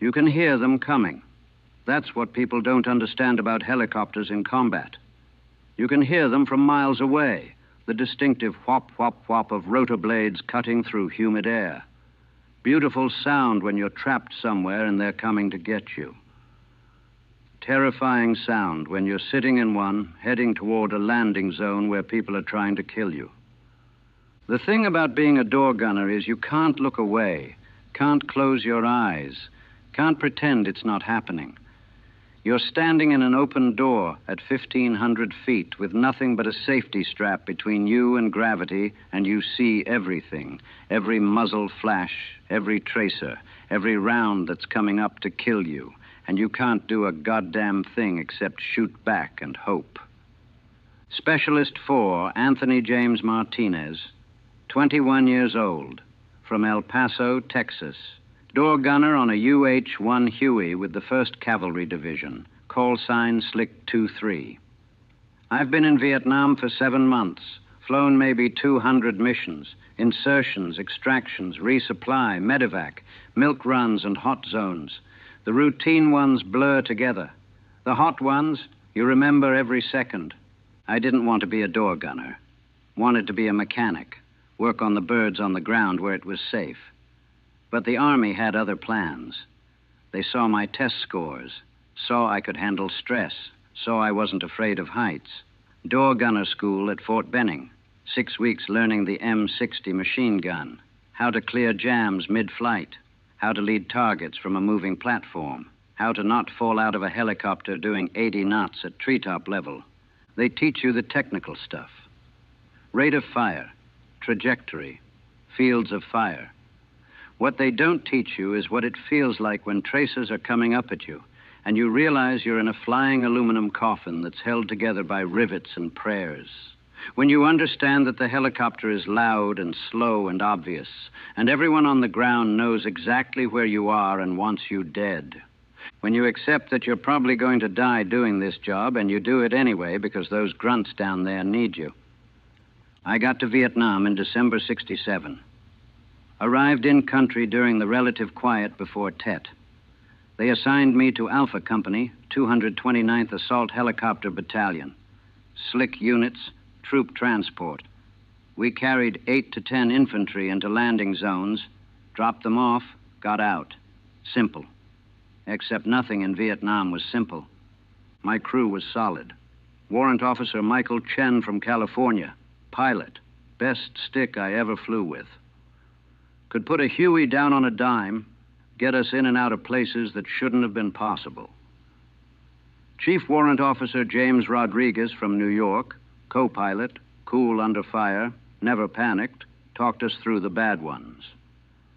You can hear them coming. That's what people don't understand about helicopters in combat. You can hear them from miles away, the distinctive whop, whop, whop of rotor blades cutting through humid air. Beautiful sound when you're trapped somewhere and they're coming to get you. Terrifying sound when you're sitting in one, heading toward a landing zone where people are trying to kill you. The thing about being a door gunner is you can't look away, can't close your eyes, can't pretend it's not happening. You're standing in an open door at 1,500 feet with nothing but a safety strap between you and gravity, and you see everything, every muzzle flash, every tracer, every round that's coming up to kill you, and you can't do a goddamn thing except shoot back and hope. Specialist 4, Anthony James Martinez, 21 years old, from El Paso, Texas. Door gunner on a UH-1 Huey with the 1st Cavalry Division. Call sign Slick 23. I've been in Vietnam for 7 months, flown maybe 200 missions, insertions, extractions, resupply, medevac, milk runs, and hot zones. The routine ones blur together. The hot ones, you remember every second. I didn't want to be a door gunner. Wanted to be a mechanic, work on the birds on the ground where it was safe. But the Army had other plans. They saw my test scores, saw I could handle stress, saw I wasn't afraid of heights. Door gunner school at Fort Benning, 6 weeks learning the M60 machine gun, how to clear jams mid-flight, how to lead targets from a moving platform, how to not fall out of a helicopter doing 80 knots at treetop level. They teach you the technical stuff. Rate of fire, trajectory, fields of fire. What they don't teach you is what it feels like when tracers are coming up at you, and you realize you're in a flying aluminum coffin that's held together by rivets and prayers. When you understand that the helicopter is loud and slow and obvious, and everyone on the ground knows exactly where you are and wants you dead. When you accept that you're probably going to die doing this job, and you do it anyway because those grunts down there need you. I got to Vietnam in December '67. Arrived in country during the relative quiet before Tet. They assigned me to Alpha Company, 229th Assault Helicopter Battalion. Slick units, troop transport. We carried 8 to 10 infantry into landing zones, dropped them off, got out. Simple. Except nothing in Vietnam was simple. My crew was solid. Warrant Officer Michael Chen from California, pilot, best stick I ever flew with. Could put a Huey down on a dime, get us in and out of places that shouldn't have been possible. Chief Warrant Officer James Rodriguez from New York, co-pilot, cool under fire, never panicked, talked us through the bad ones.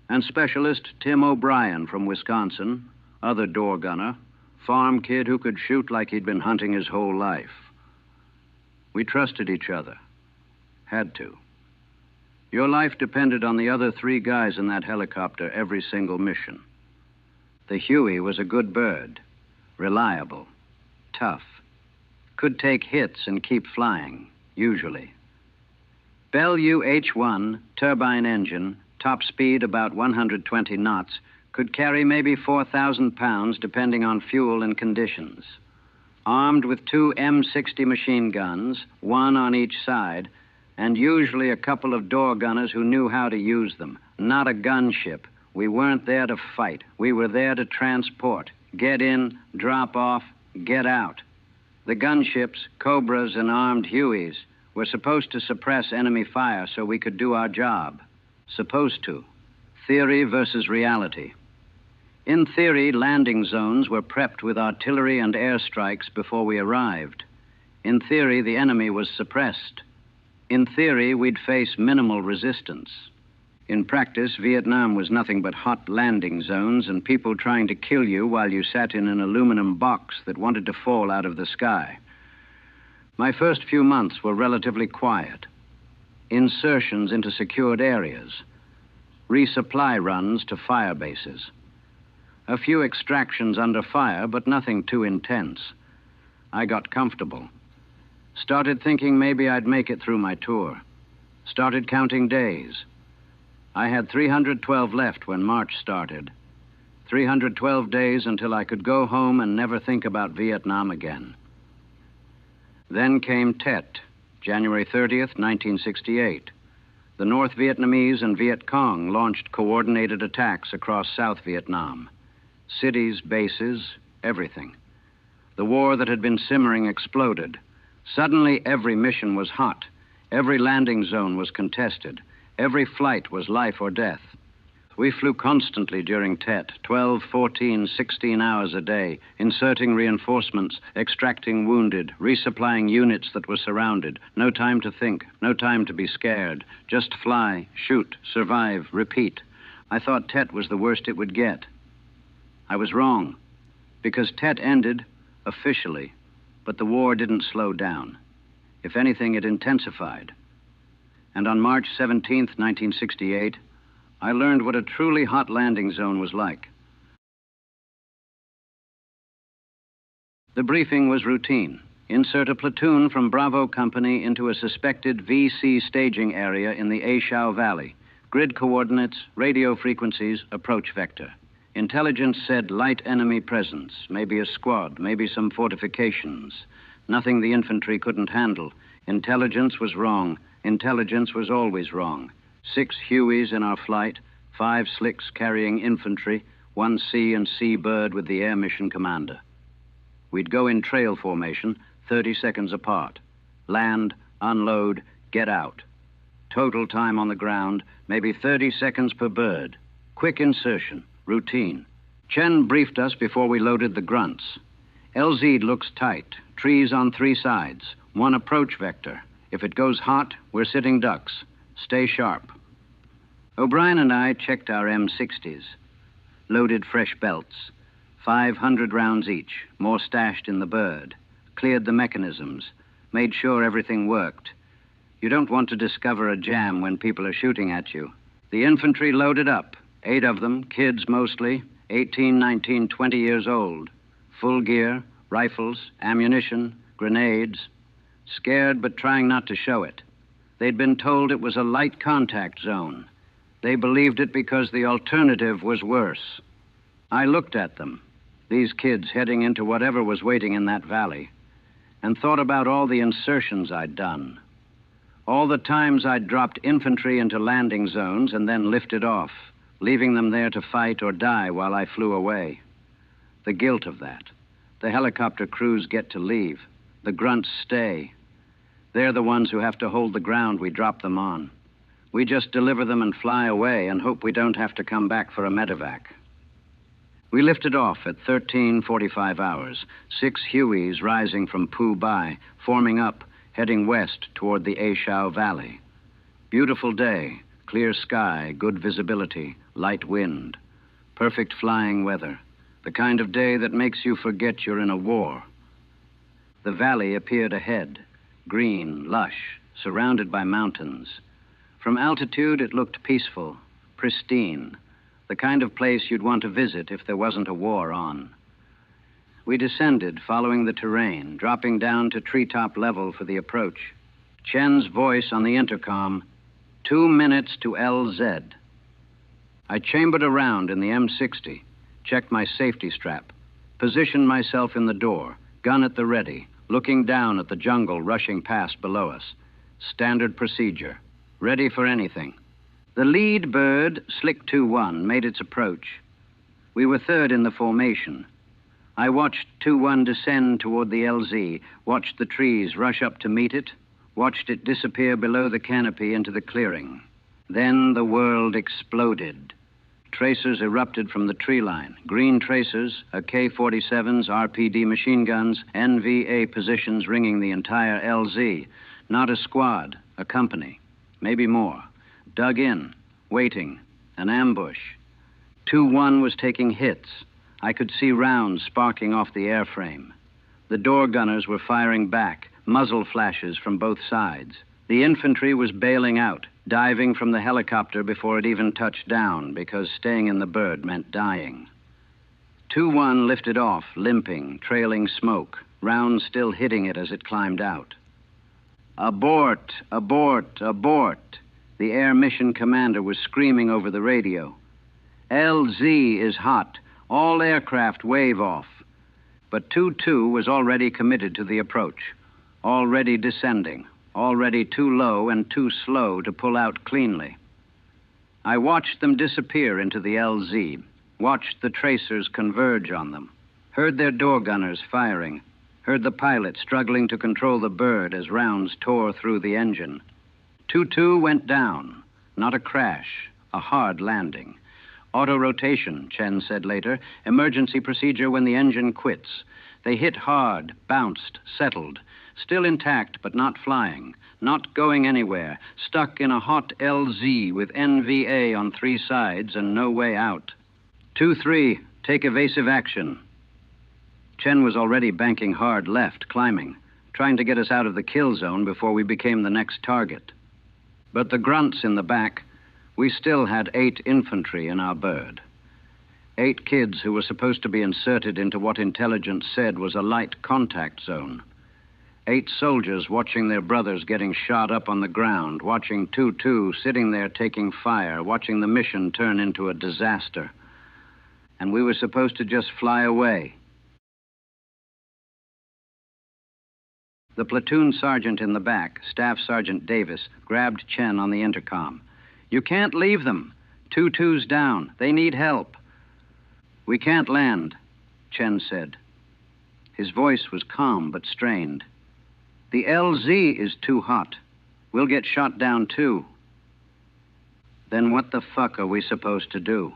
And Specialist Tim O'Brien from Wisconsin, other door gunner, farm kid who could shoot like he'd been hunting his whole life. We trusted each other. Had to. Your life depended on the other 3 guys in that helicopter every single mission. The Huey was a good bird, reliable, tough, could take hits and keep flying, usually. Bell UH-1, turbine engine, top speed about 120 knots, could carry maybe 4,000 pounds depending on fuel and conditions. Armed with 2 M60 machine guns, 1 on each side, and usually a couple of door gunners who knew how to use them. Not a gunship. We weren't there to fight. We were there to transport. Get in, drop off, get out. The gunships, Cobras and armed Hueys, were supposed to suppress enemy fire so we could do our job. Supposed to. Theory versus reality. In theory, landing zones were prepped with artillery and airstrikes before we arrived. In theory, the enemy was suppressed. In theory, we'd face minimal resistance. In practice, Vietnam was nothing but hot landing zones and people trying to kill you while you sat in an aluminum box that wanted to fall out of the sky. My first few months were relatively quiet. Insertions into secured areas. Resupply runs to fire bases. A few extractions under fire, but nothing too intense. I got comfortable. Started thinking maybe I'd make it through my tour. Started counting days. I had 312 left when March started. 312 days until I could go home and never think about Vietnam again. Then came Tet, January 30th, 1968. The North Vietnamese and Viet Cong launched coordinated attacks across South Vietnam. Cities, bases, everything. The war that had been simmering exploded. Suddenly, every mission was hot. Every landing zone was contested. Every flight was life or death. We flew constantly during Tet, 12, 14, 16 hours a day, inserting reinforcements, extracting wounded, resupplying units that were surrounded. No time to think, no time to be scared. Just fly, shoot, survive, repeat. I thought Tet was the worst it would get. I was wrong, because Tet ended officially, but the war didn't slow down. If anything, it intensified. And on March 17th, 1968, I learned what a truly hot landing zone was like. The briefing was routine. Insert a platoon from Bravo Company into a suspected VC staging area in the A Shau Valley. Grid coordinates, radio frequencies, approach vector. Intelligence said light enemy presence, maybe a squad, maybe some fortifications. Nothing the infantry couldn't handle. Intelligence was wrong. Intelligence was always wrong. 6 Hueys in our flight, 5 Slicks carrying infantry, 1 C and C bird with the air mission commander. We'd go in trail formation, 30 seconds apart. Land, unload, get out. Total time on the ground, maybe 30 seconds per bird. Quick insertion, routine. Chen briefed us before we loaded the grunts. LZ looks tight, trees on 3 sides, 1 approach vector. If it goes hot, we're sitting ducks. Stay sharp. O'Brien and I checked our M60s, loaded fresh belts, 500 rounds each, more stashed in the bird, cleared the mechanisms, made sure everything worked. You don't want to discover a jam when people are shooting at you. The infantry loaded up, 8 of them, kids mostly, 18, 19, 20 years old. Full gear, rifles, ammunition, grenades. Scared but trying not to show it. They'd been told it was a light contact zone. They believed it because the alternative was worse. I looked at them, these kids heading into whatever was waiting in that valley, and thought about all the insertions I'd done. All the times I'd dropped infantry into landing zones and then lifted off, leaving them there to fight or die while I flew away. The guilt of that. The helicopter crews get to leave. The grunts stay. They're the ones who have to hold the ground we drop them on. We just deliver them and fly away and hope we don't have to come back for a medevac. We lifted off at 13:45 hours, 6 Hueys rising from Phu Bai, forming up, heading west toward the A Shau Valley. Beautiful day, clear sky, good visibility, light wind. Perfect flying weather, the kind of day that makes you forget you're in a war. The valley appeared ahead, green, lush, surrounded by mountains. From altitude, it looked peaceful, pristine, the kind of place you'd want to visit if there wasn't a war on. We descended, following the terrain, dropping down to treetop level for the approach. Chen's voice on the intercom, 2 minutes to LZ. I chambered around in the M60, checked my safety strap, positioned myself in the door, gun at the ready, looking down at the jungle rushing past below us. Standard procedure. Ready for anything. The lead bird, Slick 2-1, made its approach. We were 3rd in the formation. I watched 2-1 descend toward the LZ, watched the trees rush up to meet it, watched it disappear below the canopy into the clearing. Then the world exploded. Tracers erupted from the tree line. Green tracers, AK-47s, RPD machine guns, NVA positions ringing the entire LZ. Not a squad, a company. Maybe more. Dug in, waiting, an ambush. 2-1 was taking hits. I could see rounds sparking off the airframe. The door gunners were firing back, muzzle flashes from both sides. The infantry was bailing out, diving from the helicopter before it even touched down, because staying in the bird meant dying. 2-1 lifted off, limping, trailing smoke, rounds still hitting it as it climbed out. Abort, abort, abort. The air mission commander was screaming over the radio. LZ is hot. All aircraft wave off. But 2-2 was already committed to the approach, already descending, already too low and too slow to pull out cleanly. I watched them disappear into the LZ, watched the tracers converge on them, heard their door gunners firing, heard the pilot struggling to control the bird as rounds tore through the engine. 2-2 went down, not a crash, a hard landing. Auto-rotation, Chen said later, emergency procedure when the engine quits. They hit hard, bounced, settled, still intact but not flying, not going anywhere, stuck in a hot LZ with NVA on 3 sides and no way out. 2-3, take evasive action. Chen was already banking hard left, climbing, trying to get us out of the kill zone before we became the next target. But the grunts in the back, we still had 8 infantry in our bird. 8 kids who were supposed to be inserted into what intelligence said was a light contact zone. 8 soldiers watching their brothers getting shot up on the ground, watching 2-2 sitting there taking fire, watching the mission turn into a disaster. And we were supposed to just fly away. The platoon sergeant in the back, Staff Sergeant Davis, grabbed Chen on the intercom. "You can't leave them. 2-2's down. They need help." "We can't land," Chen said. His voice was calm but strained. "The LZ is too hot. We'll get shot down too." "Then what the fuck are we supposed to do?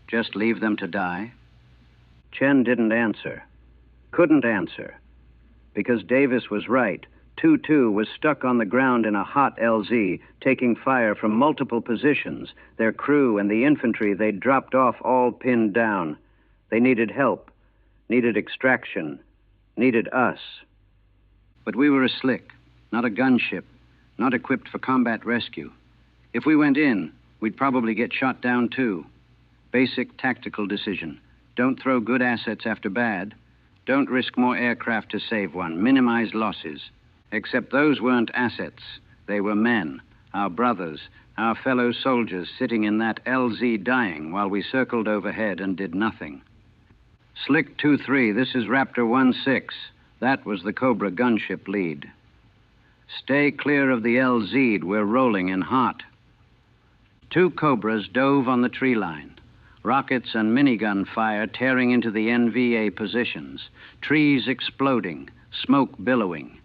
Just leave them to die?" Chen didn't answer. Couldn't answer. Because Davis was right. 2-2 was stuck on the ground in a hot LZ, taking fire from multiple positions. Their crew and the infantry they'd dropped off all pinned down. They needed help, needed extraction, needed us. But we were a slick, not a gunship, not equipped for combat rescue. If we went in, we'd probably get shot down too. Basic tactical decision. Don't throw good assets after bad. Don't risk more aircraft to save one. Minimize losses. Except those weren't assets. They were men, our brothers, our fellow soldiers sitting in that LZ dying while we circled overhead and did nothing. "Slick 2-3, this is Raptor 1-6. That was the Cobra gunship lead. Stay clear of the LZ. We're rolling in hot." 2 Cobras dove on the tree line. Rockets and minigun fire tearing into the NVA positions. Trees exploding, smoke billowing.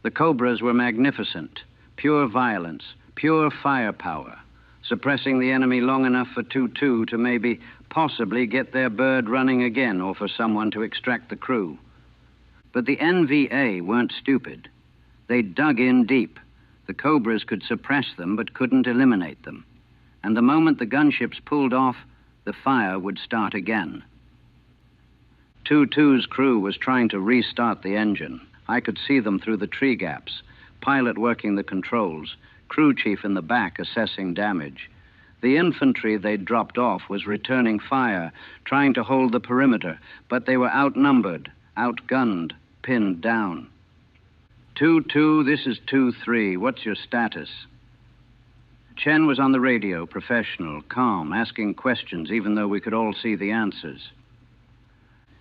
The Cobras were magnificent, pure violence, pure firepower, suppressing the enemy long enough for 2-2 to maybe, possibly get their bird running again or for someone to extract the crew. But the NVA weren't stupid. They dug in deep. The Cobras could suppress them but couldn't eliminate them. And the moment the gunships pulled off, the fire would start again. 2-2's crew was trying to restart the engine. I could see them through the tree gaps, pilot working the controls, crew chief in the back assessing damage. The infantry they'd dropped off was returning fire, trying to hold the perimeter, but they were outnumbered, outgunned, pinned down. 2-2, this is 2-3. What's your status? Chen was on the radio, professional, calm, asking questions even though we could all see the answers.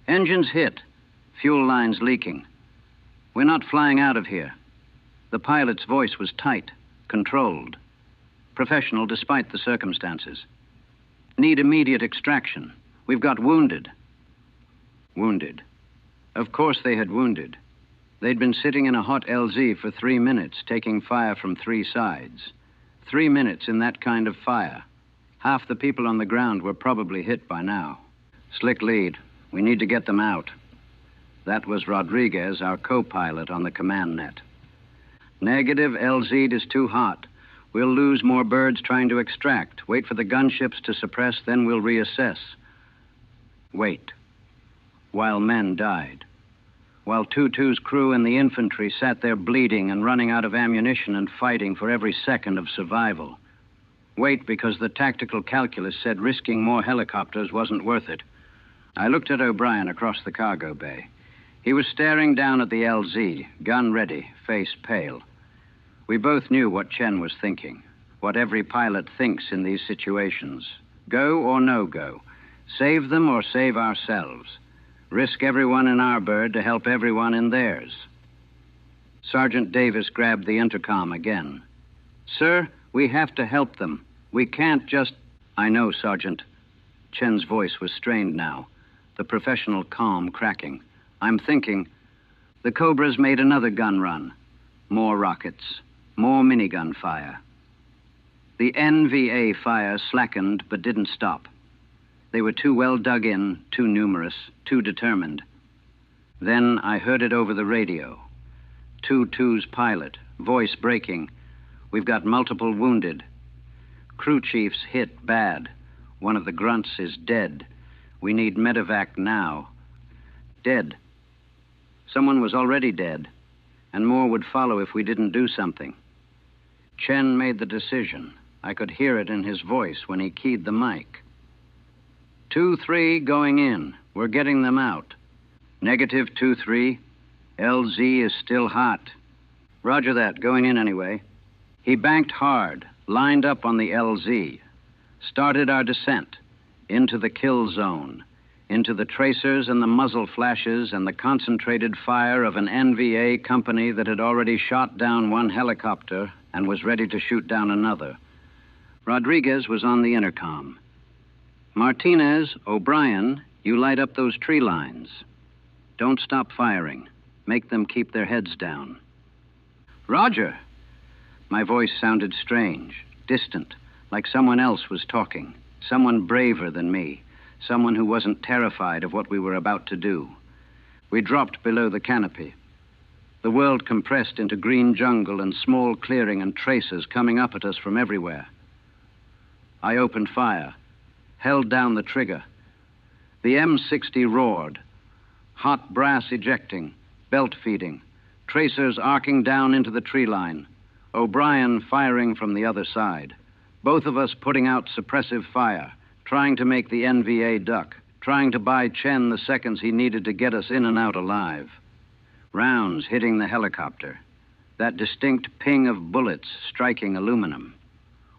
"Engines hit. Fuel lines leaking. We're not flying out of here." The pilot's voice was tight, controlled. Professional despite the circumstances. "Need immediate extraction. We've got wounded." Wounded. Of course they had wounded. They'd been sitting in a hot LZ for 3 minutes, taking fire from 3 sides. 3 minutes in that kind of fire. Half the people on the ground were probably hit by now. "Slick lead. We need to get them out." That was Rodriguez, our co-pilot on the command net. "Negative, LZ is too hot. We'll lose more birds trying to extract. Wait for the gunships to suppress, then we'll reassess." Wait. While men died. While 2-2's crew and the infantry sat there bleeding and running out of ammunition and fighting for every second of survival. Wait because the tactical calculus said risking more helicopters wasn't worth it. I looked at O'Brien across the cargo bay. He was staring down at the LZ, gun ready, face pale. We both knew what Chen was thinking, what every pilot thinks in these situations. Go or no go. Save them or save ourselves. Risk everyone in our bird to help everyone in theirs. Sergeant Davis grabbed the intercom again. Sir, we have to help them. We can't just... I know, Sergeant. Chen's voice was strained now, the professional calm cracking. I'm thinking... The Cobras made another gun run. More rockets. More minigun fire. The NVA fire slackened but didn't stop. They were too well dug in, too numerous, too determined. Then I heard it over the radio. 2-2's pilot, voice breaking. We've got multiple wounded. Crew chief's hit bad. One of the grunts is dead. We need medevac now. Dead. Someone was already dead, and more would follow if we didn't do something. Chen made the decision. I could hear it in his voice when he keyed the mic. 2-3 going in. We're getting them out. Negative 2-3. LZ is still hot. Roger that, going in anyway. He banked hard, lined up on the LZ. Started our descent into the kill zone, into the tracers and the muzzle flashes and the concentrated fire of an NVA company that had already shot down one helicopter and was ready to shoot down another. Rodriguez was on the intercom. Martinez, O'Brien, you light up those tree lines. Don't stop firing. Make them keep their heads down. Roger! My voice sounded strange, distant, like someone else was talking, someone braver than me, someone who wasn't terrified of what we were about to do. We dropped below the canopy. The world compressed into green jungle and small clearing and tracers coming up at us from everywhere. I opened fire, held down the trigger. The M60 roared, hot brass ejecting, belt feeding, tracers arcing down into the tree line, O'Brien firing from the other side, both of us putting out suppressive fire, trying to make the NVA duck, trying to buy Chen the seconds he needed to get us in and out alive. Rounds hitting the helicopter, that distinct ping of bullets striking aluminum.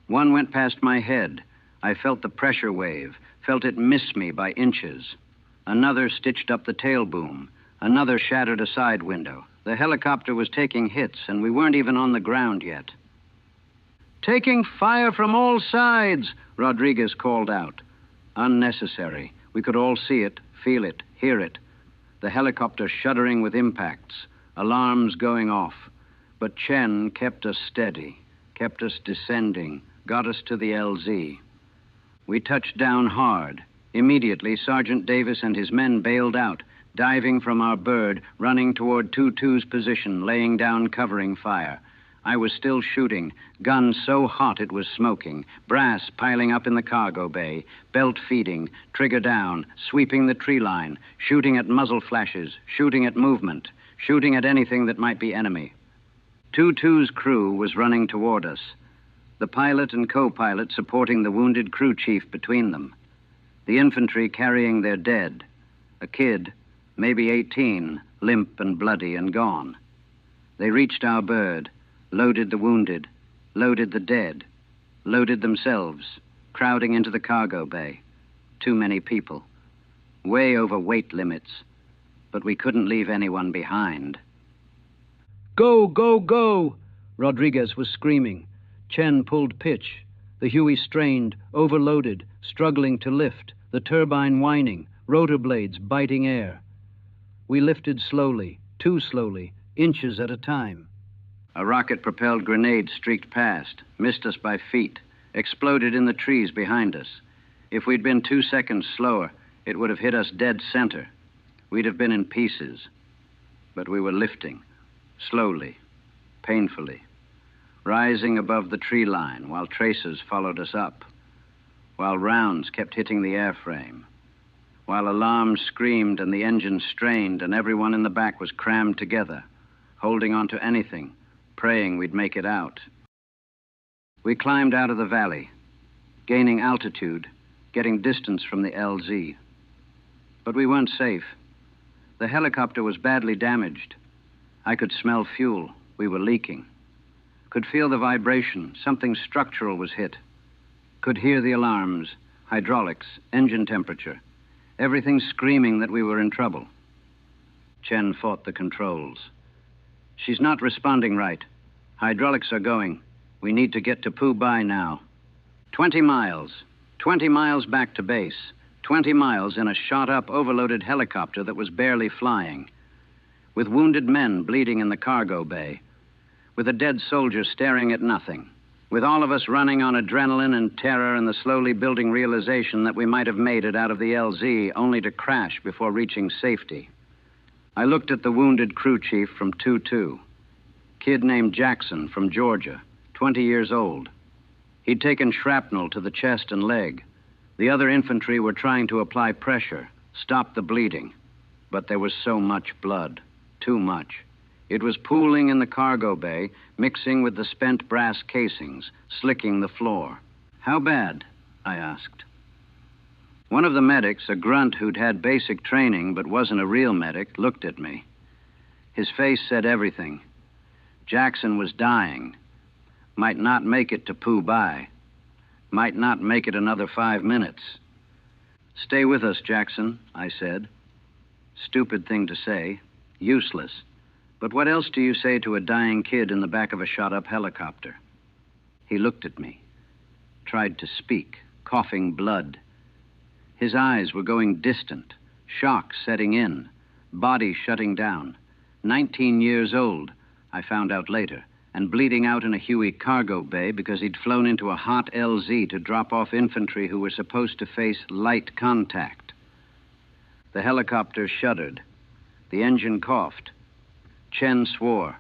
One went past my head. I felt the pressure wave, felt it miss me by inches. Another stitched up the tail boom. Another shattered a side window. The helicopter was taking hits, and we weren't even on the ground yet. Taking fire from all sides, Rodriguez called out. Unnecessary. We could all see it, feel it, hear it. The helicopter shuddering with impacts, alarms going off. But Chen kept us steady, kept us descending, got us to the LZ. We touched down hard. Immediately, Sergeant Davis and his men bailed out, diving from our bird, running toward 2-2's position, laying down covering fire. I was still shooting, gun so hot it was smoking, brass piling up in the cargo bay, belt feeding, trigger down, sweeping the tree line, shooting at muzzle flashes, shooting at movement, shooting at anything that might be enemy. 2-2's crew was running toward us, the pilot and co-pilot supporting the wounded crew chief between them, the infantry carrying their dead, a kid, maybe 18, limp and bloody and gone. They reached our bird, loaded the wounded, loaded the dead, loaded themselves, crowding into the cargo bay. Too many people. Way over weight limits. But we couldn't leave anyone behind. Go, go, go! Rodriguez was screaming. Chen pulled pitch. The Huey strained, overloaded, struggling to lift, the turbine whining, rotor blades biting air. We lifted slowly, too slowly, inches at a time. A rocket-propelled grenade streaked past, missed us by feet, exploded in the trees behind us. If we'd been 2 seconds slower, it would have hit us dead center. We'd have been in pieces. But we were lifting, slowly, painfully, rising above the tree line while tracers followed us up, while rounds kept hitting the airframe, while alarms screamed and the engine strained and everyone in the back was crammed together, holding on to anything, praying we'd make it out. We climbed out of the valley, gaining altitude, getting distance from the LZ. But we weren't safe. The helicopter was badly damaged. I could smell fuel. We were leaking. Could feel the vibration. Something structural was hit. Could hear the alarms. hydraulics, engine temperature. Everything screaming that we were in trouble. Chen fought the controls. She's not responding right. Hydraulics are going. We need to get to Phu Bai now. 20 miles. 20 miles back to base. 20 miles in a shot-up, overloaded helicopter that was barely flying. With wounded men bleeding in the cargo bay. With a dead soldier staring at nothing. With all of us running on adrenaline and terror and the slowly building realization that we might have made it out of the LZ only to crash before reaching safety. I looked at the wounded crew chief from 2-2. Kid named Jackson from Georgia, 20 years old. He'd taken shrapnel to the chest and leg. The other infantry were trying to apply pressure, stop the bleeding. But there was so much blood, too much. It was pooling in the cargo bay, mixing with the spent brass casings, slicking the floor. How bad? I asked. One of the medics, a grunt who'd had basic training but wasn't a real medic, looked at me. His face said everything. Jackson was dying. Might not make it to Phu Bai. Might not make it another 5 minutes. Stay with us, Jackson, I said. Stupid thing to say. Useless. But what else do you say to a dying kid in the back of a shot-up helicopter? He looked at me, tried to speak, coughing blood. His eyes were going distant, shock setting in, body shutting down. 19 years old, I found out later, and bleeding out in a Huey cargo bay because he'd flown into a hot LZ to drop off infantry who were supposed to face light contact. The helicopter shuddered. The engine coughed. Chen swore.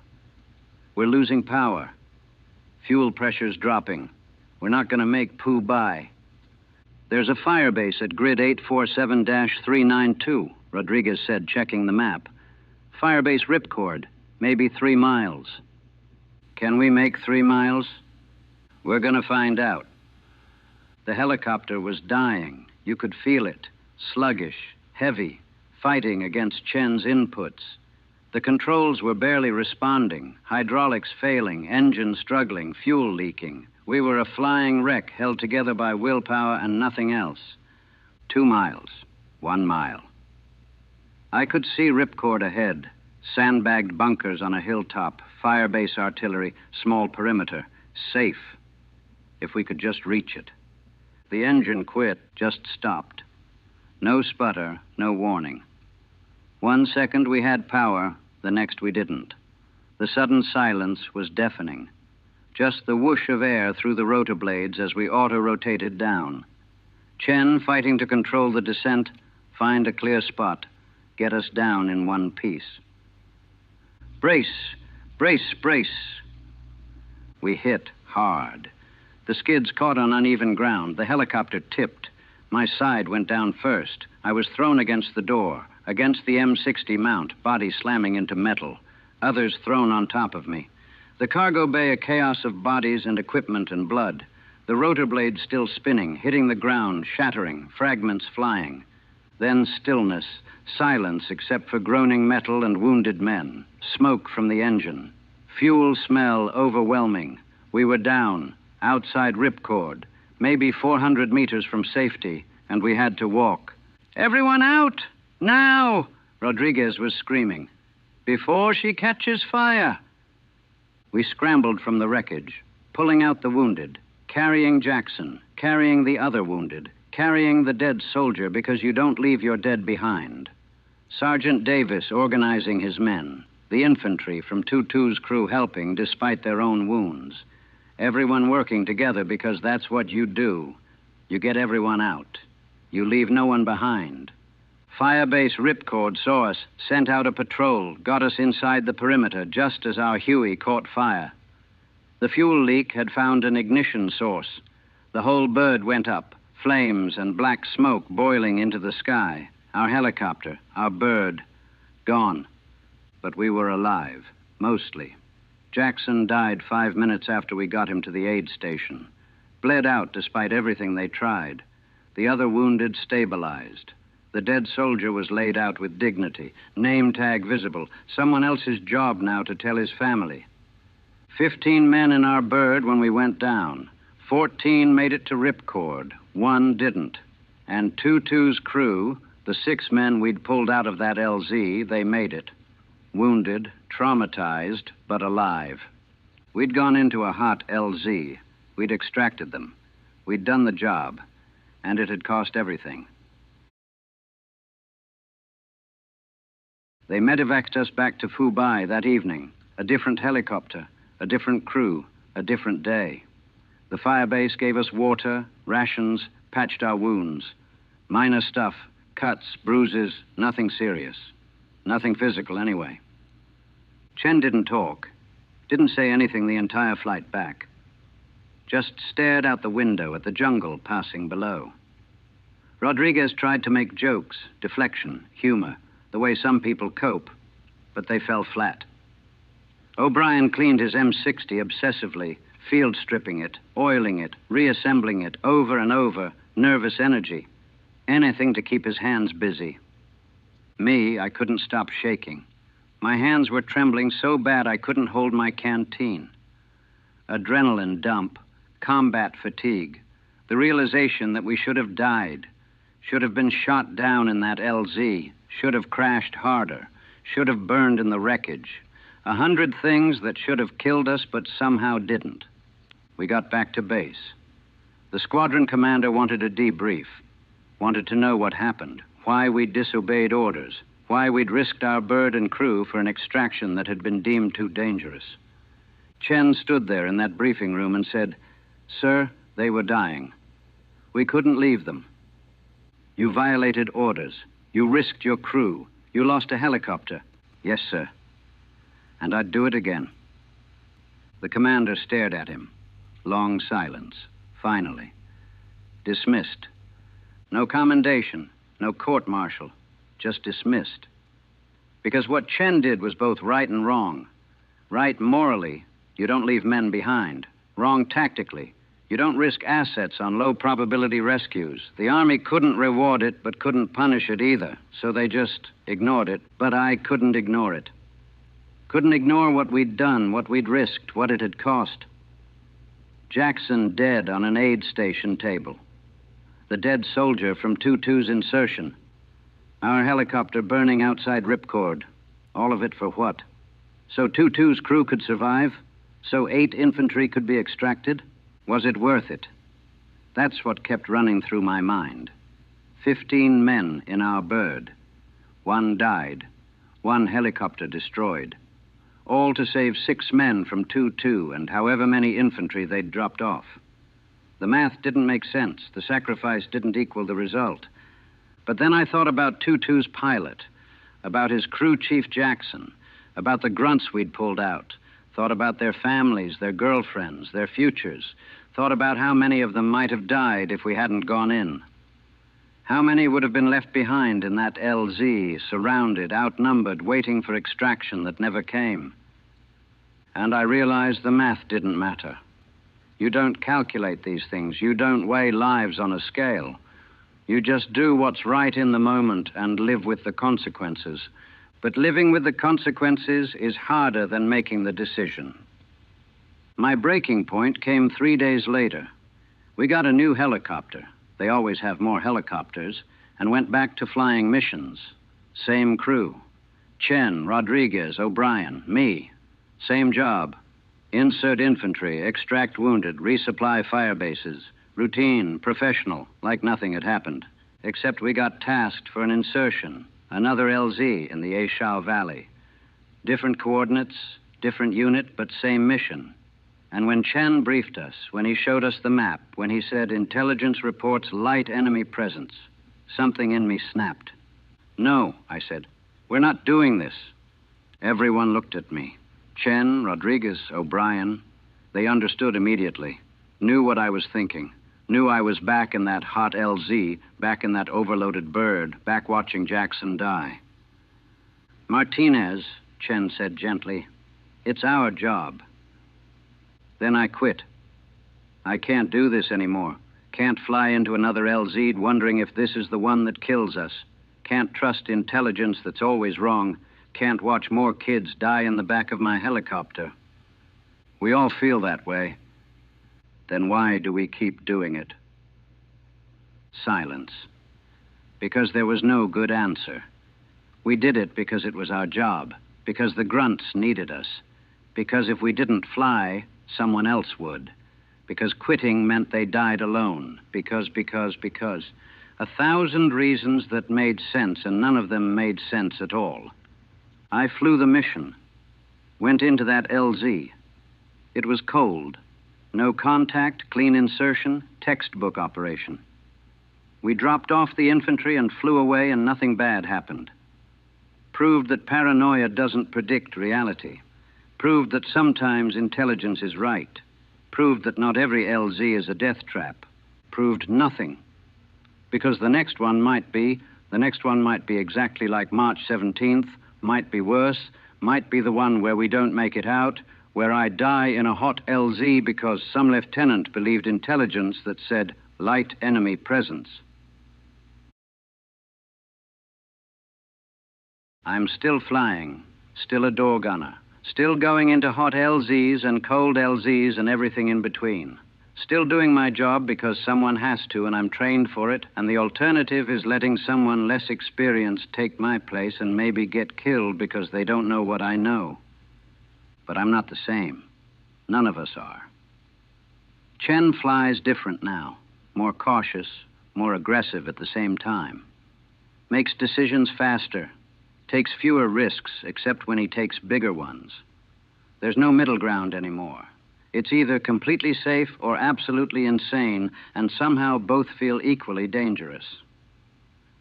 We're losing power. Fuel pressure's dropping. We're not going to make Phu Bai. There's a fire base at grid 847-392, Rodriguez said, checking the map. Firebase ripcord, maybe 3 miles. Can we make 3 miles? We're going to find out. The helicopter was dying. You could feel it. Sluggish, heavy, fighting against Chen's inputs. The controls were barely responding, hydraulics failing, engine struggling, fuel leaking. We were a flying wreck held together by willpower and nothing else. 2 miles, 1 mile. I could see ripcord ahead, sandbagged bunkers on a hilltop, firebase artillery, small perimeter, safe, if we could just reach it. The engine quit, just stopped. No sputter, no warning. 1 second we had power, the next we didn't. The sudden silence was deafening. Just the whoosh of air through the rotor blades as we auto-rotated down. Chen fighting to control the descent, find a clear spot, get us down in one piece. Brace, brace, brace. We hit hard. The skids caught on uneven ground. The helicopter tipped. My side went down first. I was thrown against the door, against the M60 mount, body slamming into metal. Others thrown on top of me. The cargo bay a chaos of bodies and equipment and blood. The rotor blades still spinning, hitting the ground, shattering, fragments flying. Then stillness, silence except for groaning metal and wounded men. Smoke from the engine. Fuel smell overwhelming. We were down, outside ripcord, maybe 400 meters from safety, and we had to walk. Everyone out! Now! Rodriguez was screaming. Before she catches fire! We scrambled from the wreckage, pulling out the wounded, carrying Jackson, carrying the other wounded, carrying the dead soldier because you don't leave your dead behind. Sergeant Davis organizing his men, the infantry from 2-2's crew helping despite their own wounds. Everyone working together because that's what you do. You get everyone out. You leave no one behind. Firebase ripcord saw us, sent out a patrol, got us inside the perimeter just as our Huey caught fire. The fuel leak had found an ignition source. The whole bird went up, flames and black smoke boiling into the sky. Our helicopter, our bird, gone. But we were alive, mostly. Jackson died 5 minutes after we got him to the aid station. Bled out despite everything they tried. The other wounded stabilized. The dead soldier was laid out with dignity, name tag visible, someone else's job now to tell his family. 15 men in our bird when we went down, 14 made it to ripcord. 1 didn't. And 22's crew, the 6 men we'd pulled out of that LZ, they made it. Wounded, traumatized, but alive. We'd gone into a hot LZ. We'd extracted them. We'd done the job. And it had cost everything. They medevaced us back to Fubai that evening. A different helicopter, a different crew, a different day. The firebase gave us water, rations, patched our wounds. Minor stuff, cuts, bruises, nothing serious. Nothing physical, anyway. Chen didn't talk. Didn't say anything the entire flight back. Just stared out the window at the jungle passing below. Rodriguez tried to make jokes, deflection, humor, the way some people cope, but they fell flat. O'Brien cleaned his M60 obsessively, field stripping it, oiling it, reassembling it over and over, nervous energy. Anything to keep his hands busy. Me, I couldn't stop shaking. My hands were trembling so bad I couldn't hold my canteen. Adrenaline dump, combat fatigue, the realization that we should have died, should have been shot down in that LZ, should have crashed harder, should have burned in the wreckage. 100 things that should have killed us but somehow didn't. We got back to base. The squadron commander wanted a debrief, wanted to know what happened, why we'd disobeyed orders, why we'd risked our bird and crew for an extraction that had been deemed too dangerous. Chen stood there in that briefing room and said, "Sir, they were dying. We couldn't leave them. You violated orders. You risked your crew. You lost a helicopter." "Yes, sir." "And I'd do it again." The commander stared at him. Long silence. Finally. Dismissed. No commendation, no court-martial, just dismissed. Because what Chen did was both right and wrong. Right morally, you don't leave men behind. Wrong tactically. You don't risk assets on low-probability rescues. The Army couldn't reward it, but couldn't punish it either, so they just ignored it. But I couldn't ignore it. Couldn't ignore what we'd done, what we'd risked, what it had cost. Jackson dead on an aid station table. The dead soldier from 22's insertion. Our helicopter burning outside ripcord. All of it for what? So 22's crew could survive? So 8 infantry could be extracted? Was it worth it? That's what kept running through my mind. 15 men in our bird. 1 died. 1 helicopter destroyed. All to save 6 men from 22 and however many infantry they'd dropped off. The math didn't make sense. The sacrifice didn't equal the result. But then I thought about 22's pilot, about his crew chief Jackson, about the grunts we'd pulled out, thought about their families, their girlfriends, their futures, thought about how many of them might have died if we hadn't gone in. How many would have been left behind in that LZ, surrounded, outnumbered, waiting for extraction that never came? And I realized the math didn't matter. You don't calculate these things. You don't weigh lives on a scale. You just do what's right in the moment and live with the consequences. But living with the consequences is harder than making the decision. My breaking point came 3 days later. We got a new helicopter. They always have more helicopters, and went back to flying missions. Same crew. Chen, Rodriguez, O'Brien, me. Same job. Insert infantry, extract wounded, resupply fire bases. Routine, professional, like nothing had happened. Except we got tasked for an insertion, another LZ in the Aishao Valley. Different coordinates, different unit, but same mission. And when Chen briefed us, when he showed us the map, when he said intelligence reports light enemy presence, something in me snapped. "No," I said, "we're not doing this." Everyone looked at me. Chen, Rodriguez, O'Brien, they understood immediately, knew what I was thinking, knew I was back in that hot LZ, back in that overloaded bird, back watching Jackson die. "Martinez," Chen said gently, "it's our job." Then I quit. I can't do this anymore. Can't fly into another LZ wondering if this is the one that kills us. Can't trust intelligence that's always wrong. Can't watch more kids die in the back of my helicopter. We all feel that way. then why do we keep doing it? Silence. Because there was no good answer. We did it because it was our job, because the grunts needed us, because if we didn't fly, someone else would, because quitting meant they died alone, because. 1,000 reasons that made sense, and none of them made sense at all. I flew the mission, went into that LZ. It was cold. No contact, clean insertion, textbook operation. We dropped off the infantry and flew away, and nothing bad happened. Proved that paranoia doesn't predict reality. Proved that sometimes intelligence is right. Proved that not every LZ is a death trap. Proved nothing. Because the next one might be exactly like March 17th, might be worse, might be the one where we don't make it out, where I die in a hot LZ because some lieutenant believed intelligence that said light enemy presence. I'm still flying, still a door gunner, still going into hot LZs and cold LZs and everything in between. Still doing my job because someone has to and I'm trained for it, and the alternative is letting someone less experienced take my place and maybe get killed because they don't know what I know. But I'm not the same. None of us are. Chen flies different now, more cautious, more aggressive at the same time. Makes decisions faster, takes fewer risks except when he takes bigger ones. There's no middle ground anymore. It's either completely safe or absolutely insane, and somehow both feel equally dangerous.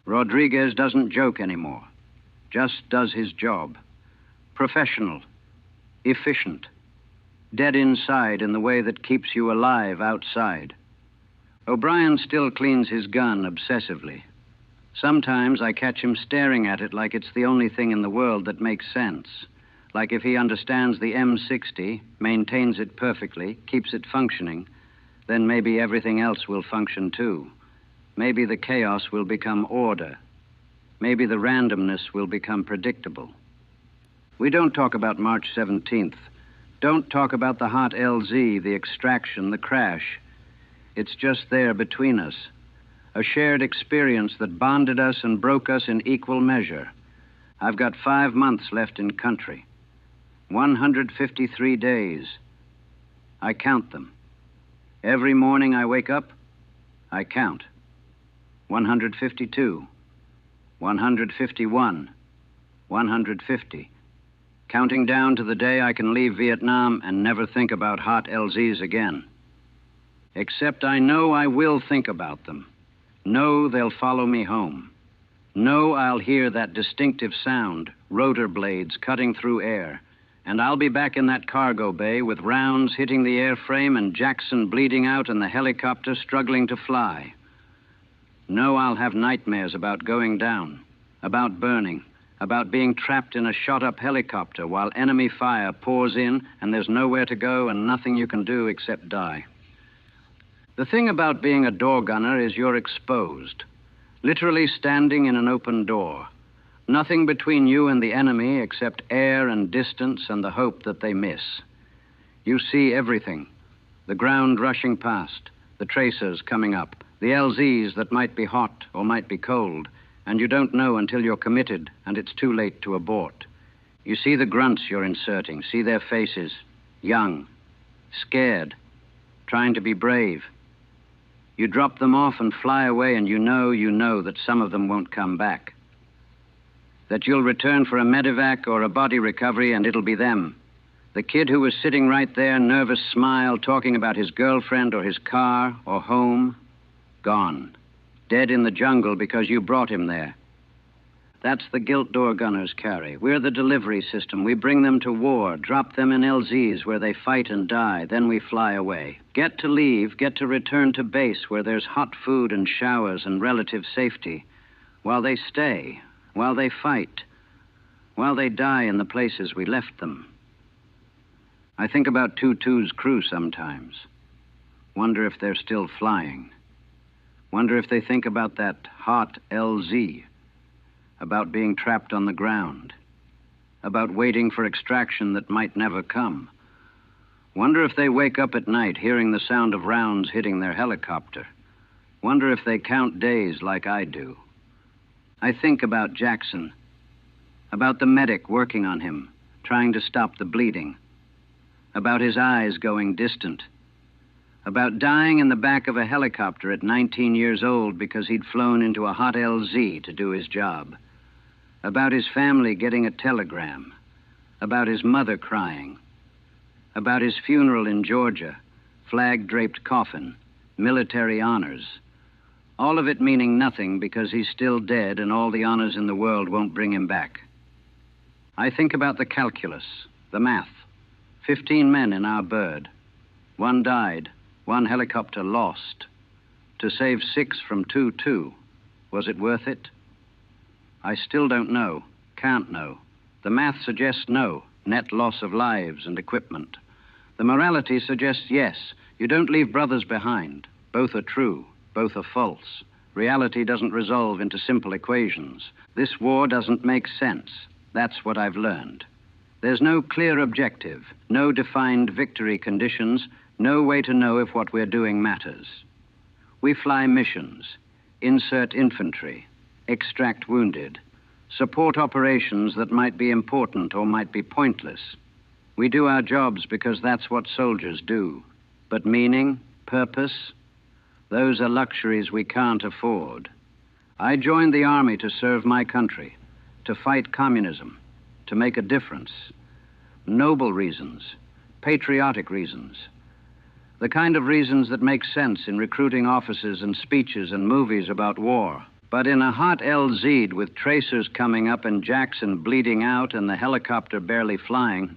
Rodriguez doesn't joke anymore, just does his job. Professional, efficient, dead inside in the way that keeps you alive outside. O'Brien still cleans his gun obsessively. Sometimes I catch him staring at it like it's the only thing in the world that makes sense. Like if he understands the M60, maintains it perfectly, keeps it functioning, then maybe everything else will function too. Maybe the chaos will become order. Maybe the randomness will become predictable. We don't talk about March 17th. Don't talk about the hot LZ, the extraction, the crash. It's just there between us. A shared experience that bonded us and broke us in equal measure. I've got 5 months left in country. 153 days. I count them. Every morning I wake up, I count. 152, 151, 150. Counting down to the day I can leave Vietnam and never think about hot LZs again. Except I know I will think about them. Know they'll follow me home. Know I'll hear that distinctive sound, rotor blades cutting through air. And I'll be back in that cargo bay with rounds hitting the airframe and Jackson bleeding out and the helicopter struggling to fly. No, I'll have nightmares about going down, about burning, about being trapped in a shot-up helicopter while enemy fire pours in and there's nowhere to go and nothing you can do except die. The thing about being a door gunner is you're exposed, literally standing in an open door. Nothing between you and the enemy except air and distance and the hope that they miss. You see everything. The ground rushing past, the tracers coming up, the LZs that might be hot or might be cold, and you don't know until you're committed and it's too late to abort. You see the grunts you're inserting, see their faces, young, scared, trying to be brave. You drop them off and fly away and you know that some of them won't come back. That you'll return for a medevac or a body recovery and it'll be them. The kid who was sitting right there, nervous smile, talking about his girlfriend or his car or home, gone. Dead in the jungle because you brought him there. That's the guilt door gunners carry. We're the delivery system. We bring them to war, drop them in LZs where they fight and die, then we fly away. Get to leave, get to return to base where there's hot food and showers and relative safety, while they stay, while they fight, while they die in the places we left them. I think about 2-2's crew sometimes. Wonder if they're still flying. Wonder if they think about that hot LZ, about being trapped on the ground, about waiting for extraction that might never come. Wonder if they wake up at night hearing the sound of rounds hitting their helicopter. Wonder if they count days like I do. I think about Jackson, about the medic working on him, trying to stop the bleeding, about his eyes going distant, about dying in the back of a helicopter at 19 years old because he'd flown into a hot LZ to do his job, about his family getting a telegram, about his mother crying, about his funeral in Georgia, flag-draped coffin, military honors, all of it meaning nothing because he's still dead and all the honors in the world won't bring him back. I think about the calculus, the math. 15 men in our bird. 1 died, 1 helicopter lost. To save 6 from 2-2, was it worth it? I still don't know, can't know. The math suggests no, net loss of lives and equipment. The morality suggests yes, you don't leave brothers behind. Both are true, both are false. Reality doesn't resolve into simple equations. This war doesn't make sense. That's what I've learned. There's no clear objective, no defined victory conditions, no way to know if what we're doing matters. We fly missions, insert infantry, extract wounded, support operations that might be important or might be pointless. We do our jobs because that's what soldiers do. But meaning, purpose, those are luxuries we can't afford. I joined the army to serve my country, to fight communism, to make a difference. Noble reasons, patriotic reasons. The kind of reasons that make sense in recruiting officers and speeches and movies about war. But in a hot LZ with tracers coming up and Jackson bleeding out and the helicopter barely flying,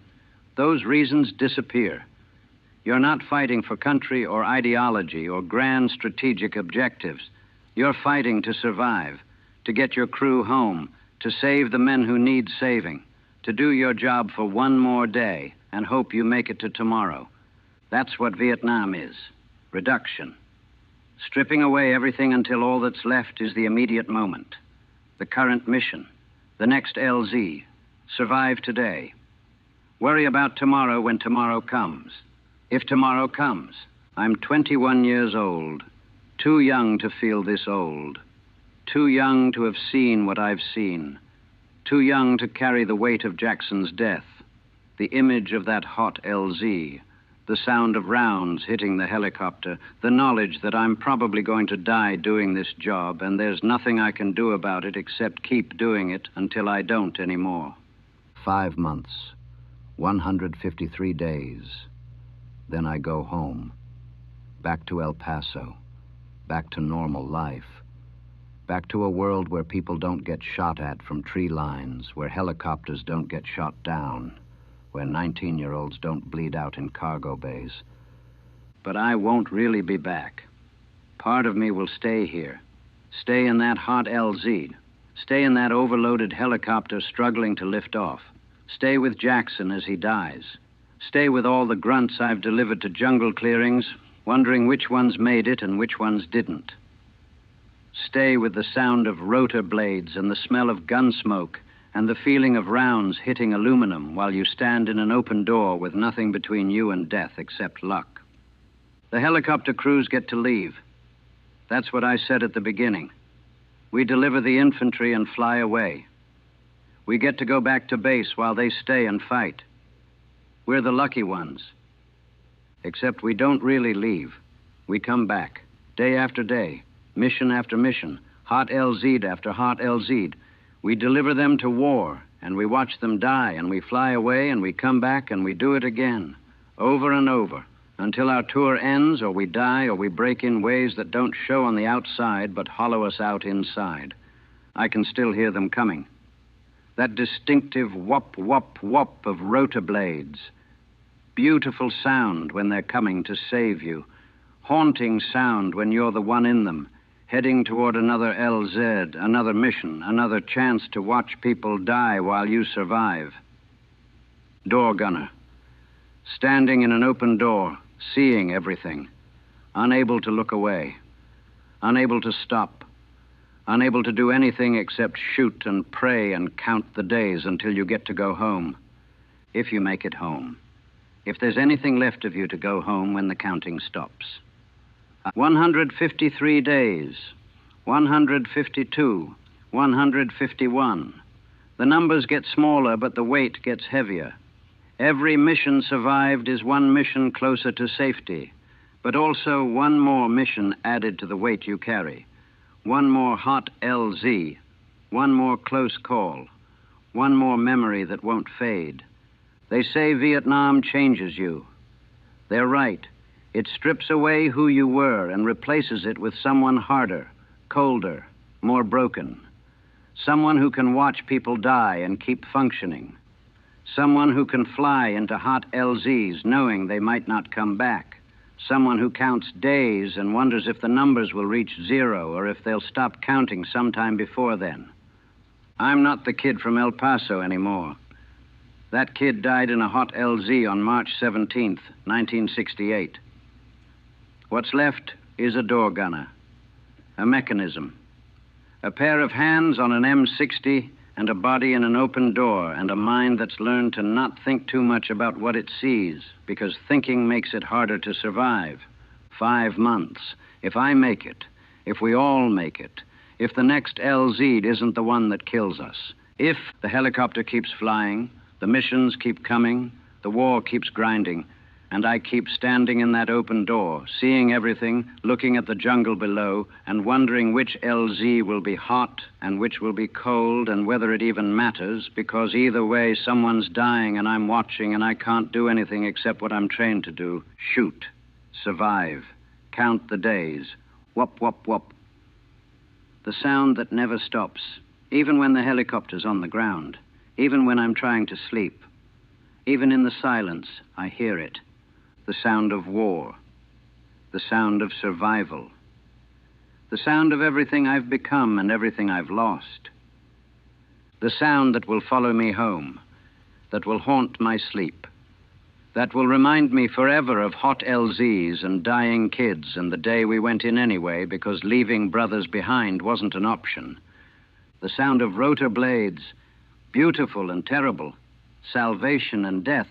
those reasons disappear. You're not fighting for country or ideology or grand strategic objectives. You're fighting to survive, to get your crew home, to save the men who need saving, to do your job for 1 more day and hope you make it to tomorrow. That's what Vietnam is, reduction. Stripping away everything until all that's left is the immediate moment, the current mission, the next LZ, survive today. Worry about tomorrow when tomorrow comes. If tomorrow comes, I'm 21 years old, too young to feel this old, too young to have seen what I've seen, too young to carry the weight of Jackson's death, the image of that hot LZ, the sound of rounds hitting the helicopter, the knowledge that I'm probably going to die doing this job and there's nothing I can do about it except keep doing it until I don't anymore. 5 months, 153 days. Then I go home, back to El Paso, back to normal life, back to a world where people don't get shot at from tree lines, where helicopters don't get shot down, where 19-year-olds don't bleed out in cargo bays. But I won't really be back. Part of me will stay here, stay in that hot LZ, stay in that overloaded helicopter struggling to lift off, stay with Jackson as he dies. Stay with all the grunts I've delivered to jungle clearings, wondering which ones made it and which ones didn't. Stay with the sound of rotor blades and the smell of gun smoke and the feeling of rounds hitting aluminum while you stand in an open door with nothing between you and death except luck. The helicopter crews get to leave. That's what I said at the beginning. We deliver the infantry and fly away. We get to go back to base while they stay and fight. We're the lucky ones. Except we don't really leave. We come back, day after day, mission after mission, hot LZ'd after hot LZ'd. We deliver them to war, and we watch them die, and we fly away, and we come back, and we do it again, over and over, until our tour ends, or we die, or we break in ways that don't show on the outside, but hollow us out inside. I can still hear them coming. That distinctive whop, whop, whop of rotor blades. Beautiful sound when they're coming to save you. Haunting sound when you're the one in them, heading toward another LZ, another mission, another chance to watch people die while you survive. Door gunner. Standing in an open door, seeing everything. Unable to look away. Unable to stop. Unable to do anything except shoot and pray and count the days until you get to go home. If you make it home. if there's anything left of you to go home when the counting stops. 153 days, 152, 151. The numbers get smaller, but the weight gets heavier. Every mission survived is one mission closer to safety, but also one more mission added to the weight you carry. One more hot LZ, one more close call, one more memory that won't fade. They say Vietnam changes you. They're right. It strips away who you were and replaces it with someone harder, colder, more broken. Someone who can watch people die and keep functioning. Someone who can fly into hot LZs knowing they might not come back. Someone who counts days and wonders if the numbers will reach zero or if they'll stop counting sometime before then. I'm not the kid from El Paso anymore. That kid died in a hot LZ on March 17th, 1968. What's left is a door gunner, a mechanism, a pair of hands on an M60 and a body in an open door and a mind that's learned to not think too much about what it sees because thinking makes it harder to survive. 5 months. If I make it, if we all make it, if the next LZ isn't the one that kills us, if the helicopter keeps flying, the missions keep coming, the war keeps grinding, and I keep standing in that open door, seeing everything, looking at the jungle below, and wondering which LZ will be hot and which will be cold and whether it even matters, because either way someone's dying and I'm watching and I can't do anything except what I'm trained to do. Shoot. Survive. Count the days. Whoop, whoop, whoop. The sound that never stops, even when the helicopter's on the ground, even when I'm trying to sleep. Even in the silence, I hear it. The sound of war. The sound of survival. The sound of everything I've become and everything I've lost. The sound that will follow me home, that will haunt my sleep, that will remind me forever of hot LZs and dying kids and the day we went in anyway because leaving brothers behind wasn't an option. The sound of rotor blades, beautiful and terrible, salvation and death,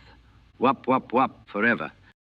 whoop, whoop, whoop, forever.